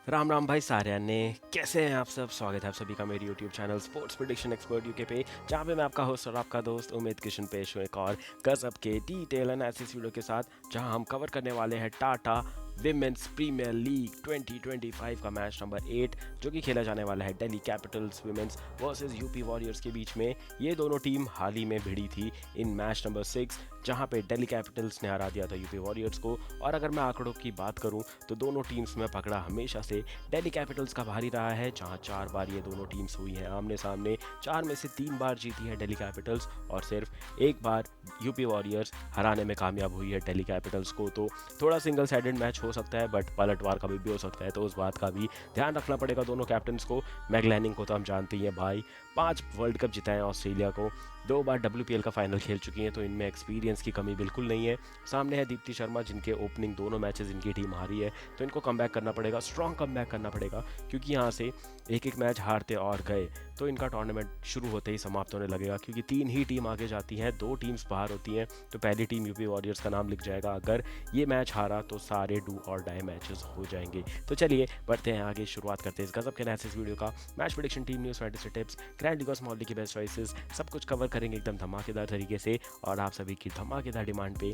राम राम भाई सारे ने कैसे हैं आप सब। स्वागत है आप सभी का मेरे YouTube channel sports prediction expert UK पे, जहाँ पे मैं आपका होस्ट और आपका दोस्त उमेद किशन पेश हूँ एक और गजब के डिटेल एनालिसिस वीडियो के साथ, जहाँ हम कवर करने वाले हैं टाटा विमेंस प्रीमियर लीग 2025 का मैच नंबर 8, जो कि खेला जाने वाला है Delhi Capitals women's versus UP warriors के बीच में। ये दोनों टीम हाल ही में भिड़ी थी इन मैच नंबर 6, जहां पे दिल्ली कैपिटल्स ने हरा दिया था यूपी वॉरियर्स को। और अगर मैं आंकड़ों की बात करूं तो दोनों टीम्स में पकड़ा हमेशा से दिल्ली कैपिटल्स का भारी रहा है, जहां 4 बार ये दोनों टीम्स हुई हैं आमने सामने। 4 में से 3 बार जीती है दिल्ली कैपिटल्स और सिर्फ एक बार यूपी वॉरियर्स हराने में कामयाब हुई है दिल्ली कैपिटल्स को। तो थोड़ा सिंगल साइडेड मैच हो सकता है, बट पलटवार कभी भी हो सकता है, तो उस बात का भी ध्यान रखना पड़ेगा दोनों कैप्टन्स को। मैगलैनिंग को तो हम जानते ही हैं भाई, 5 वर्ल्ड कप जिताए ऑस्ट्रेलिया को, 2 बार WPL का फाइनल खेल चुकी हैं, तो इनमें एक्सपीरियंस की कमी बिल्कुल नहीं है। सामने है दीप्ति शर्मा, जिनके ओपनिंग दोनों मैचेस इनकी टीम हारी है, तो इनको कमबैक करना पड़ेगा, स्ट्रॉन्ग कमबैक करना पड़ेगा, क्योंकि यहाँ से एक एक मैच हारते और गए तो इनका टूर्नामेंट शुरू होते ही समाप्त होने लगेगा, क्योंकि 3 ही टीम आगे जाती हैं, 2 टीम्स बाहर होती हैं। तो पहली टीम यूपी वॉरियर्स का नाम लिख जाएगा, अगर ये मैच हारा तो सारे डू और डाई मैचेस हो जाएंगे। तो चलिए बढ़ते हैं आगे, शुरुआत करते हैं इस गजब के एनालिसिस वीडियो का। Match prediction, team news, fantasy tips, grand league और स्मॉल लीग की बेस्ट चॉइसेस, सब कुछ कवर करेंगे एकदम धमाकेदार तरीके से, और आप सभी की धमाकेदार डिमांड पे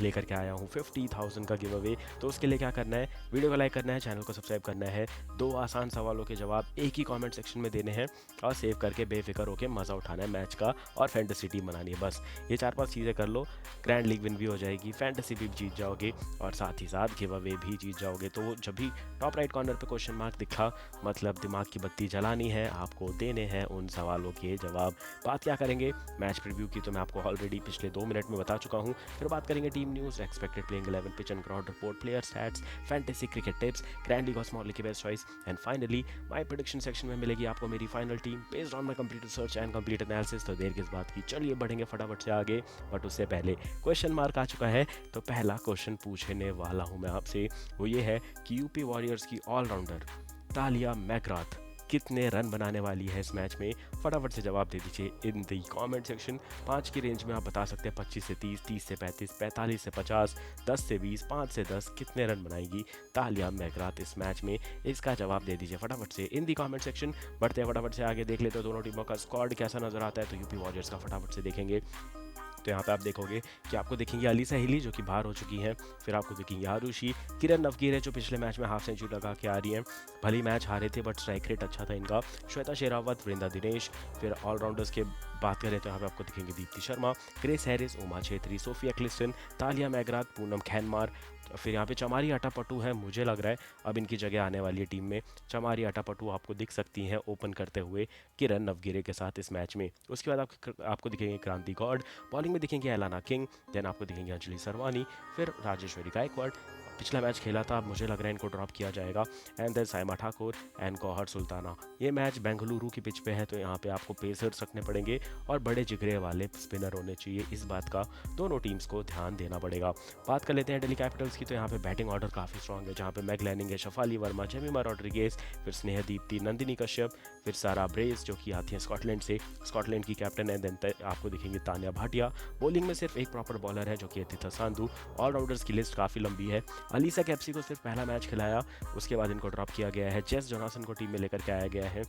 लेकर के आया हूँ 50,000 का गिव अवे। तो उसके लिए क्या करना है, वीडियो को लाइक करना है, चैनल को सब्सक्राइब करना है, 2 आसान सवालों के जवाब एक ही कमेंट सेक्शन में देने हैं, और सेव करके बेफिक्र होकर मज़ा उठाना है मैच का, और फैंटेसी टीम बनानी है। बस ये 4-5 चीज़ें कर लो, ग्रैंड लीग विन भी हो जाएगी, फैंटेसी भी जीत जाओगे, और साथ ही साथ गिव अवे भी जीत जाओगे। तो जब भी टॉप राइट कॉर्नर पर क्वेश्चन मार्क दिखा, मतलब दिमाग की बत्ती जलानी है, आपको देने हैं उन सवालों के जवाब। बात क्या करेंगे मैच प्रीव्यू की, तो मैं आपको ऑलरेडी पिछले 2 मिनट में बता चुका हूँ। फिर बात करेंगे team news, expected playing 11, pitch and ground report, player stats, fantasy cricket tips, grand league और स्मॉल लीग की best choice, and finally my prediction section में मिलेगी आपको मेरी final team based on my complete research and complete analysis. तो देर किस बात की, चलिए बढ़ेंगे फटाफट से आगे। बट उससे पहले क्वेश्चन मार्क आ चुका है, तो पहला क्वेश्चन पूछने वाला हूँ मैं आपसे, वो ये है कि यूपी वॉरियर्स की ऑलराउंडर तालिया मैकग्राथ कितने रन बनाने वाली है इस मैच में। फटाफट से जवाब दे दीजिए इन दी कमेंट सेक्शन। 5 की रेंज में आप बता सकते हैं, 25 से 30, 30 से 35, 45 से 50, 10 से 20, 5 से 10, कितने रन बनाएगी तालिया मैकग्राथ इस मैच में। इसका जवाब दे दीजिए फटाफट से इन दी कमेंट सेक्शन। बढ़ते हैं फटाफट से आगे, देख लेते हैं दोनों टीमों का स्क्वाड कैसा नजर आता है। तो यूपी वॉरियर्स का फटाफट से देखेंगे, तो यहाँ पे आप देखोगे कि आपको दिखेंगी अलीसा हिली, जो कि बाहर हो चुकी हैं। फिर आपको दिखेंगी आरुषि, किरण नवगीरे, जो पिछले मैच में हाफ सेंचुरी लगा के आ रही हैं, भले मैच हारे थे बट स्ट्राइक रेट अच्छा था इनका। श्वेता शेरावत, वृंदा दिनेश। फिर ऑलराउंडर्स के बात करें तो यहाँ पे आपको दिखेंगे Deepti Sharma, Chris Harris, Uma Chhetri, Sophia Ecclestone, Tahlia McGrath, Poonam Khemnar. फिर यहाँ पे चमारी आटापटू है, मुझे लग रहा है अब इनकी जगह आने वाली है टीम में। चमारी आटापटू आपको दिख सकती हैं ओपन करते हुए किरण नवगिरे के साथ इस मैच में। उसके बाद आपको दिखेंगे क्रांति गौड़, बॉलिंग में दिखेंगे एलाना किंग, देन आपको दिखेंगे अंजलि सरवानी, फिर राजेश्वरी गायकवाड़। पिछला मैच खेला था, अब मुझे लग रहा है इनको ड्रॉप किया जाएगा। And then Saima Thakur and Gauhar Sultana. ये मैच बेंगलुरु की पिच पे है, तो यहाँ पे आपको पेसर्स रखने पड़ेंगे और बड़े जिगरे वाले स्पिनर होने चाहिए, इस बात का दोनों टीम्स को ध्यान देना पड़ेगा। बात कर लेते हैं दिल्ली कैपिटल्स की, तो यहाँ पे बैटिंग ऑर्डर काफ़ी स्ट्रॉन्ग है, जहाँ पे मैगलैनिंग है, शफाली वर्मा, जेमिमा रॉड्रिगेज, फिर स्नेहा दीप्ति, नंदिनी कश्यप, फिर सारा ब्रेस, जो कि आती हैं स्कॉटलैंड से, स्कॉटलैंड की कैप्टन है। देन आपको दिखेंगे तान्या भाटिया। बॉलिंग में सिर्फ एक प्रॉपर बॉलर है, जो कि अतिथा संधू। ऑलराउंडर्स की लिस्ट काफ़ी लंबी है। अलीसा कैप्सी को सिर्फ पहला मैच खिलाया, उसके बाद इनको ड्रॉप किया गया है। जेस जोनासन को टीम में लेकर के आया गया है।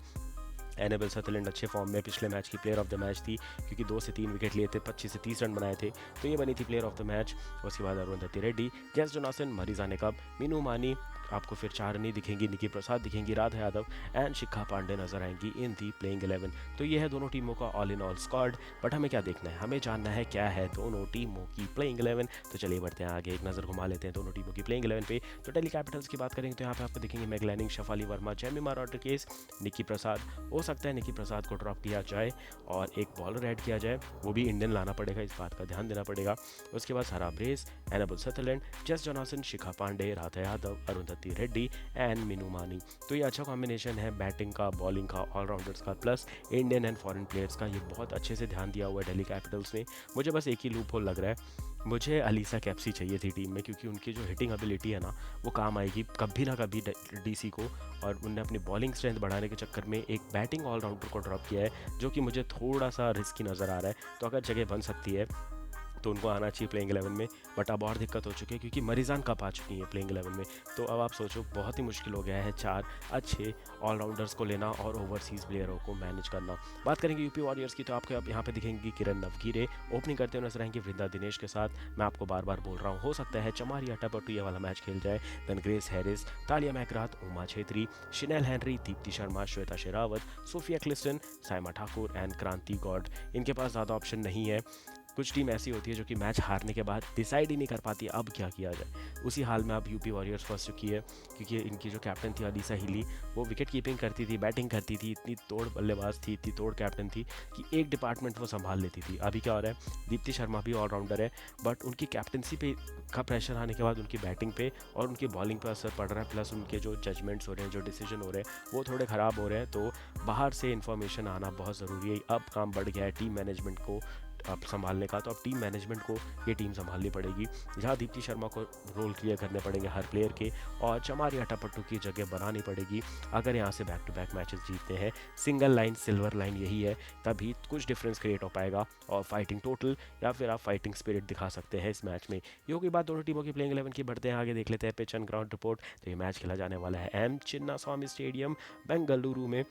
एनेबल सदरलैंड अच्छे फॉर्म में, पिछले मैच की प्लेयर ऑफ द मैच थी, क्योंकि 2 से 3 विकेट लिए थे, 25 से 30 रन बनाए थे, तो ये बनी थी प्लेयर ऑफ द मैच। उसके बाद अरुंधति रेड्डी, जेस जोनासन, मरीजा नेकब, मीनू मानी, आपको फिर चारनी दिखेंगी, निकी प्रसाद दिखेंगी, राधा यादव एंड शिखा पांडे नजर आएंगी इन दी प्लेइंग 11। तो ये है दोनों टीमों का all in all squad. But हमें क्या देखना है, हमें जानना है क्या है दोनों टीमों की प्लेइंग 11। तो चलिए बढ़ते हैं आगे, एक नज़र घुमा लेते हैं दोनों टीमों की प्लेइंग 11 पे। तो दिल्ली कैपिटल्स की बात करेंगे तो यहाँ पे आपको दिखेंगे मैगलैनिंग, शफाली वर्मा, जेमिमा रॉड्रिगेज, निकी प्रसाद। हो सकता है निकी प्रसाद को ड्रॉप किया जाए और एक बॉलर ऐड किया जाए, वो भी इंडियन लाना पड़ेगा, इस बात का ध्यान देना पड़ेगा। उसके बाद Sarah Bryce, Annabel Sutherland, Jess Jonassen, Shikha Pandey, Radha Yadav, Arundhati Reddy and Meenu Mani. तो ये अच्छा कॉम्बिनेशन है बैटिंग का, बॉलिंग का, ऑलराउंडर्स का, plus Indian and foreign players का। ये बहुत अच्छे से ध्यान दिया हुआ है दिल्ली कैपिटल्स ने। मुझे बस एक ही लूप होल लग रहा है, मुझे अलीसा कैप्सी चाहिए थी टीम में, क्योंकि उनकी जो हिटिंग एबिलिटी है ना, वो काम आएगी कभी ना कभी डीसी को। और उनने अपनी बॉलिंग स्ट्रेंथ बढ़ाने के चक्कर में एक बैटिंग ऑलराउंडर को ड्रॉप किया है, जो कि मुझे थोड़ा सा रिस्की नज़र आ रहा है। तो अगर जगह बन सकती है तो उनको आना चाहिए प्लेइंग 11 में। बट अब और दिक्कत हो चुकी है क्योंकि मरीजान कप आ चुकी हैं प्लेइंग 11 में। तो अब आप सोचो बहुत ही मुश्किल हो गया है 4 अच्छे ऑलराउंडर्स को लेना और ओवरसीज़ प्लेयरों को मैनेज करना। बात करेंगे यूपी वॉरियर्स की, तो आपको अब यहाँ पे दिखेंगी किरण नवगीरे ओपनिंग करते हुए नजर आएंगे वृंदा दिनेश के साथ। मैं आपको बार बार बोल रहा हूँ, हो सकता है चमारी अटापट्टू ये वाला मैच खेल जाए। Then Grace Harris, Tahlia McGrath, Uma Chhetri, Chinelle Henry, Deepti Sharma, Shweta Sehrawat, Sophia Ecclestone, Saima Thakur and Kranti Goud. इनके पास ज़्यादा ऑप्शन नहीं है। कुछ टीम ऐसी होती है जो कि मैच हारने के बाद डिसाइड ही नहीं कर पाती अब क्या किया जाए। उसी हाल में अब यूपी वॉरियर्स फंस चुकी है क्योंकि इनकी जो कैप्टन थी अलीसा हिली, वो विकेट कीपिंग करती थी, बैटिंग करती थी, इतनी तोड़ बल्लेबाज थी, इतनी तोड़ कैप्टन थी कि एक डिपार्टमेंट वो संभाल लेती थी। अभी क्या हो रहा है, दीप्ति शर्मा भी ऑलराउंडर है बट उनकी कैप्टनसी पे का प्रेशर आने के बाद उनकी बैटिंग पे और उनकी बॉलिंग पे असर पड़ रहा है। प्लस उनके जो जजमेंट्स हो रहे हैं, जो डिसीजन हो रहे हैं, वो थोड़े ख़राब हो रहे हैं। तो बाहर से इन्फॉर्मेशन आना बहुत ज़रूरी है। अब काम बढ़ गया है टीम मैनेजमेंट को अब संभालने का, तो अब टीम मैनेजमेंट को ये टीम संभालनी पड़ेगी, जहाँ दीप्ति शर्मा को रोल क्लियर करने पड़ेंगे हर प्लेयर के और चमारी अटापट्टू की जगह बनानी पड़ेगी अगर यहाँ से बैक टू बैक मैचेस जीतते हैं। सिंगल लाइन सिल्वर लाइन यही है, तभी कुछ डिफरेंस क्रिएट हो पाएगा और फाइटिंग टोटल या फिर आप फाइटिंग स्पिरिट दिखा सकते हैं इस मैच में। ये होगी बात दोनों टीमों की प्लेइंग 11 की। बढ़ते हैं आगे, देख लेते हैं पिच एंड ग्राउंड रिपोर्ट। तो ये मैच खेला जाने वाला है एम चिन्नास्वामी स्टेडियम बेंगलुरु में,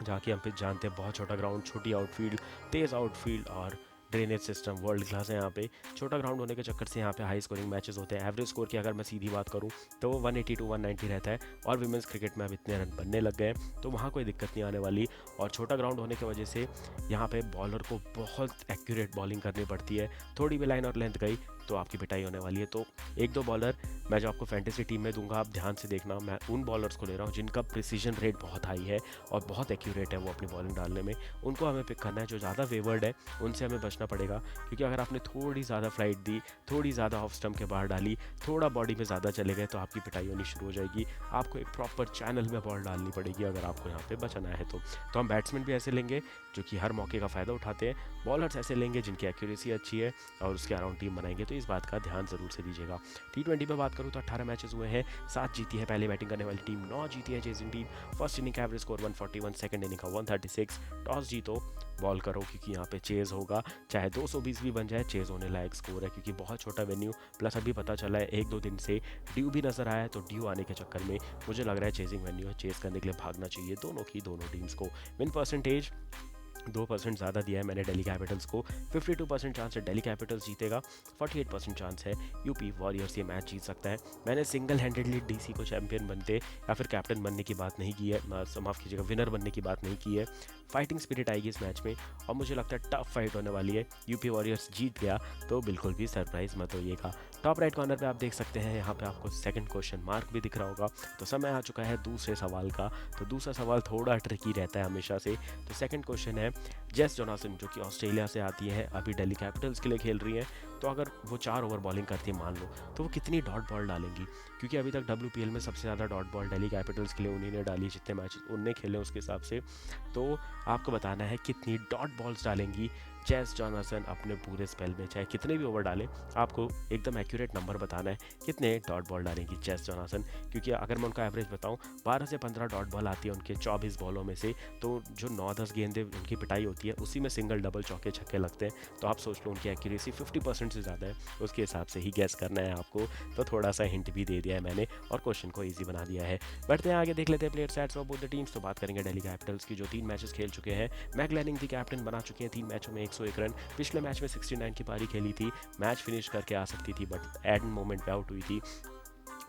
जहाँ की हम पिच जानते हैं बहुत छोटा ग्राउंड, छोटी आउटफील्ड, तेज़ आउटफील्ड और ड्रेनेज सिस्टम वर्ल्ड क्लास है यहाँ पे। छोटा ग्राउंड होने के चक्कर से यहाँ पे हाई स्कोरिंग मैचेस होते हैं। एवरेज स्कोर की अगर मैं सीधी बात करूँ तो वो 180 टू 190 रहता है और विमेंस क्रिकेट में अब इतने रन बनने लग गए तो वहाँ कोई दिक्कत नहीं आने वाली। और छोटा ग्राउंड होने की वजह से यहाँ पे बॉलर को बहुत एक्यूरेट बॉलिंग करनी पड़ती है। थोड़ी भी लाइन और लेंथ गई तो आपकी पिटाई होने वाली है। तो एक दो बॉलर मैं जो आपको फैंटेसी टीम में दूंगा, आप ध्यान से देखना, मैं उन बॉलर्स को ले रहा हूँ जिनका प्रिसीजन रेट बहुत हाई है और बहुत एक्यूरेट है वो अपनी बॉलिंग डालने में। उनको हमें पिक करना है। जो ज़्यादा वेवर्ड है उनसे हमें बचना पड़ेगा क्योंकि अगर आपने थोड़ी ज़्यादा फ्लाइट दी, थोड़ी ज़्यादा ऑफ स्टम्प के बाहर डाली, थोड़ा बॉडी में ज़्यादा चले गए तो आपकी पिटाई होनी शुरू हो जाएगी। आपको एक प्रॉपर चैनल में बॉल डालनी पड़ेगी अगर आपको यहाँ पे बचना है। तो हम बैट्समैन भी ऐसे लेंगे जो कि हर मौके का फ़ायदा उठाते हैं, बॉलर्स ऐसे लेंगे जिनकी एक्यूरेसी अच्छी है और उसके अराउंड टीम बनाएंगे। तो इस बात का ध्यान ज़रूर से दीजिएगा। T20 पे बात करूँ तो 18 मैचेस हुए हैं, 7 जीती है पहले बैटिंग करने वाली टीम, 9 जीती है चेजिंग टीम। फर्स्ट इनिंग का एवरेज स्कोर 141, सेकंड इनिंग का 136। टॉस जीतो बॉल करो क्योंकि यहाँ पे चेज होगा, चाहे 220 भी बन जाए चेज होने लायक स्कोर है क्योंकि बहुत छोटा वेन्यू। प्लस अभी पता चला है 1-2 दिन से ड्यू भी नजर आया है, तो ड्यू आने के चक्कर में मुझे लग रहा है चेजिंग वेन्यू है, चेज करने के लिए भागना चाहिए दोनों टीम्स को। विन परसेंटेज 2% ज़्यादा दिया है मैंने दिल्ली कैपिटल्स को। 52% चांस है दिल्ली कैपिटल्स जीतेगा, 48% चांस है यूपी वॉरियर्स ये मैच जीत सकता है। मैंने सिंगल हैंडेडली डीसी को चैंपियन बनते या फिर कैप्टन बनने की बात नहीं की है, माफ़ कीजिएगा विनर बनने की बात नहीं की है। फाइटिंग स्पिरिट आएगी इस मैच में और मुझे लगता है टफ फाइट होने वाली है। यूपी वॉरियर्स जीत गया तो बिल्कुल भी सरप्राइज मत होइएगा। टॉप राइट कॉर्नर पे आप देख सकते हैं, यहाँ पे आपको सेकंड क्वेश्चन मार्क भी दिख रहा होगा। तो समय आ चुका है दूसरे सवाल का। तो दूसरा सवाल थोड़ा ट्रिकी रहता है हमेशा से। तो सेकंड क्वेश्चन है, जेस जोनासन जो कि ऑस्ट्रेलिया से आती है, अभी दिल्ली कैपिटल्स के लिए खेल रही हैं, तो अगर वो 4 ओवर बॉलिंग करती है मान लो, तो वो कितनी डॉट बॉल डालेंगी? क्योंकि अभी तक WPL में सबसे ज़्यादा डॉट बॉल दिल्ली कैपिटल्स के लिए उन्हीं ने डाली, जितने मैच उनने खेले उसके हिसाब से। तो आपको बताना है कितनी डॉट बॉल्स डालेंगी जेस जॉनसन अपने पूरे स्पेल में, चाहे कितने भी ओवर डालें, आपको एकदम एक्यूरेट नंबर बताना है कितने डॉट बॉल डालेंगी जेस जॉनसन। क्योंकि अगर मैं उनका एवरेज बताऊं 12 से 15 डॉट बॉल आती है उनके 24 बॉलों में से, तो जो 9-10 गेंदें उनकी पिटाई होती है उसी में सिंगल डबल चौके छक्के लगते हैं। तो आप सोच लो उनकी एक्यूरेसी 50% से ज़्यादा है, उसके हिसाब से ही गैस करना है आपको। तो थोड़ा सा हिंट भी दे दिया है मैंने और क्वेश्चन को ईजी बना दिया है। बढ़ते हैं आगे, देख लेते हैं player stats of both the teams. तो बात करेंगे दिल्ली कैपिटल्स की जो 3 मैचेस खेल चुके हैं। मैकलेनिंग थी कैप्टन, बना चुकी हैं 3 मैचों में 101 रन। पिछले मैच में 69 की पारी खेली थी, मैच फिनिश करके आ सकती थी बट एड मोमेंट पे आउट हुई थी।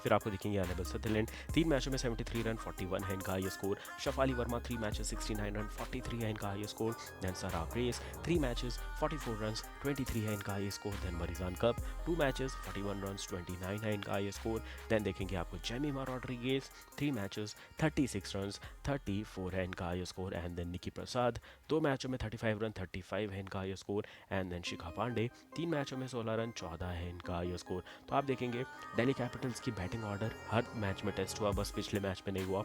फिर आपको दिखेंगे अनेबल सदरलैंड, 3 मैचों में 73 रन, 41 है इनका high score. Shafali Verma 3 matches 69 run, 43 है इनका high score. Then Sarah Bryce 3 matches 44 run, 23 है इनका high score. Then Marizanne Kapp 2 matches 41 run, 29 है इनका हाई स्कोर। देन देखेंगे आपको जेमिमा रॉड्रिगेज 3 मैचेस 36 रन, 34 है इनका हाई स्कोर। एंड देन निकी प्रसाद 2 मैचों में 35 रन, 35 है इनका high score. And then Shikha Pandey 3 मैचों में 16 रन, 14 है इनका हाई स्कोर। तो आप देखेंगे दिल्ली कैपिटल्स की बैटिंग ऑर्डर हर मैच में टेस्ट हुआ, बस पिछले मैच में नहीं हुआ।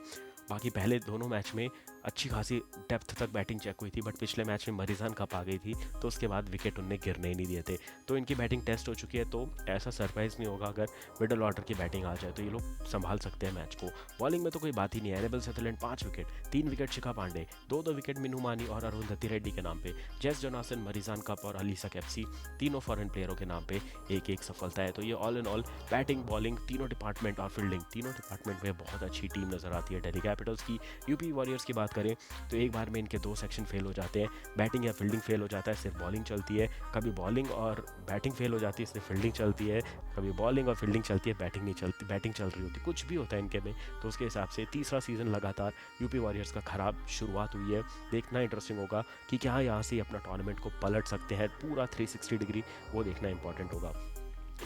बाकी पहले दोनों मैच में अच्छी खासी डेप्थ तक बैटिंग चेक हुई थी, बट पिछले मैच में मरीजान कप आ गई थी, तो उसके बाद विकेट उनने गिरने ही नहीं दिए थे। तो इनकी बैटिंग टेस्ट हो चुकी है, तो ऐसा सरप्राइज़ नहीं होगा अगर मिडल ऑर्डर की बैटिंग आ जाए, तो ये लोग संभाल सकते हैं मैच को। बॉलिंग में तो कोई बात ही नहीं है। Enable Sutherland 5 wicket, 3 wicket Shikha Pandey, 2-2 wicket Minu मानी और अरुंधति रेड्डी के नाम पे। जेस जोनासन, मरीजान कप और अलीसा कैप्सी, तीनों फॉरेन प्लेयरों के नाम पे एक एक सफलता है। तो ये all in all batting, bowling, तीनों डिपार्टमेंट और फील्डिंग, तीनों डिपार्टमेंट में बहुत अच्छी टीम नजर आती है दिल्ली कैपिटल्स की। यूपी वॉरियर्स की बात करें तो एक बार में इनके 2 सेक्शन फेल हो जाते हैं, बैटिंग या फील्डिंग फेल हो जाता है, सिर्फ बॉलिंग चलती है। कभी बॉलिंग और बैटिंग फेल हो जाती है, सिर्फ फील्डिंग चलती है। कभी बॉलिंग और फील्डिंग चलती है, बैटिंग नहीं चलती, बैटिंग चल रही होती, कुछ भी होता है इनके में। तो उसके हिसाब से तीसरा सीजन लगातार यूपी वॉरियर्स का खराब शुरुआत हुई है। देखना इंटरेस्टिंग होगा कि क्या यहाँ से अपना टूर्नामेंट को पलट सकते हैं पूरा 360 डिग्री, वो देखना इंपॉर्टेंट होगा।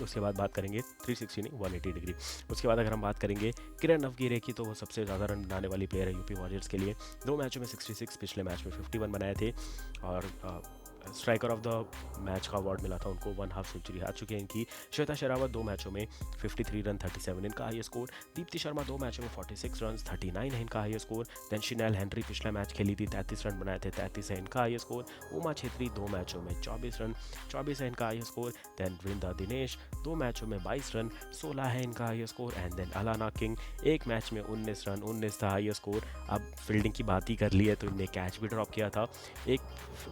उसके बाद बात करेंगे 360 नहीं 180 डिग्री। उसके बाद अगर हम बात करेंगे किरण नवगिरे की, तो वो सबसे ज़्यादा रन बनाने वाली प्लेयर है यूपी वॉरियर्स के लिए। 2 मैचों में 66, पिछले मैच में 51 बनाए थे, और स्ट्राइकर ऑफ द मैच का अवार्ड मिला था उनको। 1 हाफ सेंचुरी आ चुकी है इनकी। श्वेता शेरावत 2 मैचों में 53 रन, 37 इनका हाई स्कोर। दीप्ति शर्मा 2 मैचों में 46 रन, 39 है इनका high score. Then Chanel Henry पिछला मैच खेली थी, 33 रन बनाए थे, 33 है इनका हाई स्कोर। उमा छेत्री 2 मैचों में 24 रन, 24 है इनका high score. Then Vrinda Dinesh 2 मैचों में 22 रन, 16 है इनका high score. And then Alana King 1 match में 19 रन, 19 था हाई स्कोर। अब फील्डिंग की बात ही कर ली है तो इनने कैच भी ड्रॉप किया था। एक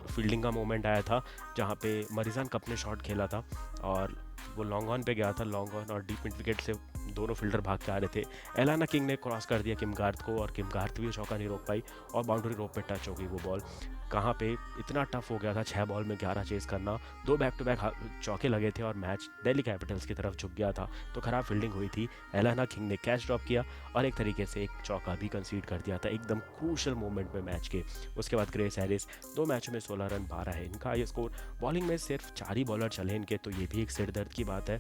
फील्डिंग का मोमेंट आया था जहाँ पे मरीजान कप ने शॉट खेला था और वो लॉन्ग ऑन पे गया था, लॉन्ग ऑन और डीप मिड विकेट से दोनों फील्डर भाग के आ रहे थे। एलाना किंग ने क्रॉस कर दिया किम गार्थ को, और किम गार्थ भी चौका नहीं रोक पाई और बाउंड्री रोप पे टच हो गई वो बॉल। कहाँ पे इतना टफ हो गया था 6 बॉल में 11 चेस करना, 2 बैक टू बैक चौके लगे थे और मैच दिल्ली कैपिटल्स की तरफ झुक गया था। तो खराब फील्डिंग हुई थी। एलाना किंग ने कैच ड्रॉप किया और एक तरीके से एक चौका भी कंसीड कर दिया था एकदम क्रूशल मोमेंट में मैच के। उसके बाद ग्रेस हैरिस 2 मैचों में 16 रन, 12 है इनका ये स्कोर। बॉलिंग में सिर्फ 4 ही बॉलर चले इनके, तो ये भी एक सिर दर्द की बात है,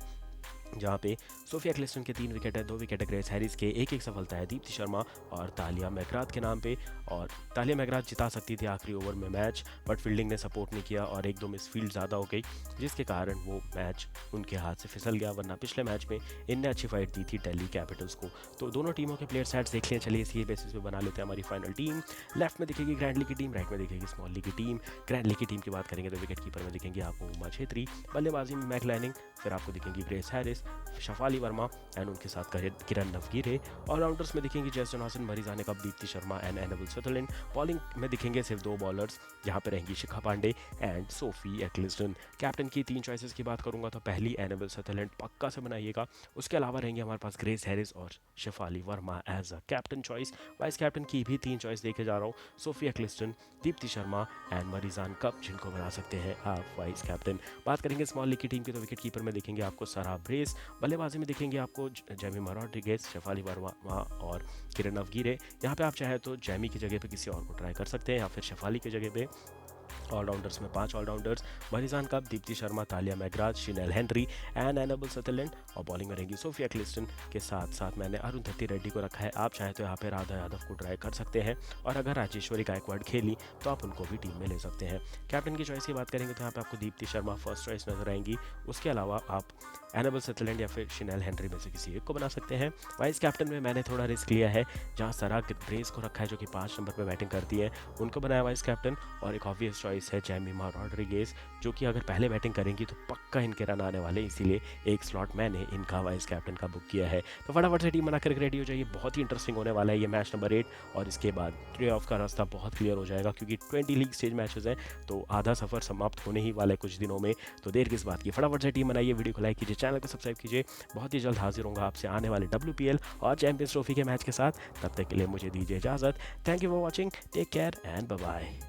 जहाँ पे सोफिया क्लिस्टन के 3 विकेट है, 2 विकेट है ग्रेस हैरिस के, एक एक सफलता है दीप्ति शर्मा और तालिया मैकग्राथ के नाम पे। और तालिया मैकग्राथ जिता सकती थी आखिरी ओवर में मैच, बट फील्डिंग ने सपोर्ट नहीं किया और 1-2 मिस फील्ड ज़्यादा हो गई, जिसके कारण वो मैच उनके हाथ से फिसल गया। वरना पिछले मैच में इनने अच्छी फाइट दी थी दिल्ली कैपिटल्स को। तो दोनों टीमों के प्लेयर सेट्स देख लें, चलिए इसी बेसिस पे बना लेते हैं हमारी फाइनल टीम। लेफ्ट में दिखेगी ग्रैंड लीग की टीम, राइट में दिखेगी स्मॉल लीग की टीम। ग्रैंड लीग की टीम की बात करेंगे तो विकेट कीपर में दिखेंगे आपको उमा छेत्री, बल्लेबाजी में मैक लाइनिंग, फिर आपको दिखेंगी Grace Harris, Shafali Verma and उनके साथ किरण नवगिरे। ऑलराउंडर्स में दिखेंगे Jess Jonassen, Marizanne Kapp, Deepti Sharma and Annabel Sutherland. Bowling में दिखेंगे सिर्फ 2 बॉलर्स, जहां पे रहेंगी Shikha Pandey and Sophie Ecclestone. Captain की 3 चॉइसेस की बात करूंगा तो पहली एनेबल सदरलैंड पक्का से बनाइएगा। उसके अलावा रहेंगे हमारे पास ग्रेस हैरिस और Shafali Verma as a captain choice. Vice captain की भी 3 चॉइस देखे जा रहा हूँ, Sophie Ecclestone, Deepti Sharma and Marizanne Kapp, जिनको बना सकते हैं आप वाइस कैप्टन। बात करेंगे स्मॉल लीग की टीम की तो विकेट कीपर में दिखेंगे आपको सारा ब्रेस, बल्लेबाजी में दिखेंगे आपको जेमिमा रॉड्रिगेज, शेफाली वर्मा और किरण नवगिरे। यहाँ पे आप चाहे तो जेमी की जगह पे किसी और को ट्राई कर सकते हैं या फिर शेफाली की जगह पे। ऑलराउंडर्स में 5 allrounders, Marizanne Kapp, Deepti Sharma, Tahlia McGrath, Chinelle Henry and Annabel Sutherland. और बॉलिंग में रहेंगी सोफिया क्लिस्टन के साथ साथ मैंने अरुंधति रेड्डी को रखा है। आप चाहे तो यहाँ पे राधा यादव को ट्राई कर सकते हैं, और अगर राजेश्वरी गायकवाड़ खेली तो आप उनको भी टीम में ले सकते हैं। कैप्टन की चॉइस की बात करेंगे तो यहाँ पे आपको दीप्ति शर्मा फर्स्ट चॉइस नजर आएंगी। उसके अलावा आप एनेबल सदरलैंड या फिर शिनेल हेनरी में से किसी एक को बना सकते हैं। वाइस कैप्टन में मैंने थोड़ा रिस्क लिया है, जहाँ सरा ग्रेस को रखा है जो कि 5 नंबर पर बैटिंग करती है, उनको बनाया वाइस कैप्टन। और एक ऑब्वियस चॉइस है जेमिमा रॉड्रिगेज, जो कि अगर पहले बैटिंग करेंगी तो पक्का इनके रन आने वाले, इसीलिए एक स्लॉट मैंने इनका वाइस कैप्टन का बुक किया है। तो फटाफट से टीम बनाकर रेडी हो जाइए, बहुत ही इंटरेस्टिंग होने वाला है ये मैच नंबर 8, और इसके बाद प्ले ऑफ का रास्ता बहुत क्लियर हो जाएगा, क्योंकि 20 लीग स्टेज मैचेस हैं, तो आधा सफर समाप्त होने ही वाला है कुछ दिनों में। तो देर किस बात की, फटाफट से टीम बनाइए, वीडियो को लाइक कीजिए, चैनल को सब्सक्राइब कीजिए। बहुत ही जल्द हाजिर होगा आपसे आने वाले WPL और चैंपियंस ट्रॉफी के मैच के साथ। तब तक के लिए मुझे दीजिए इजाजत। Thank you for watching, take care and bye bye.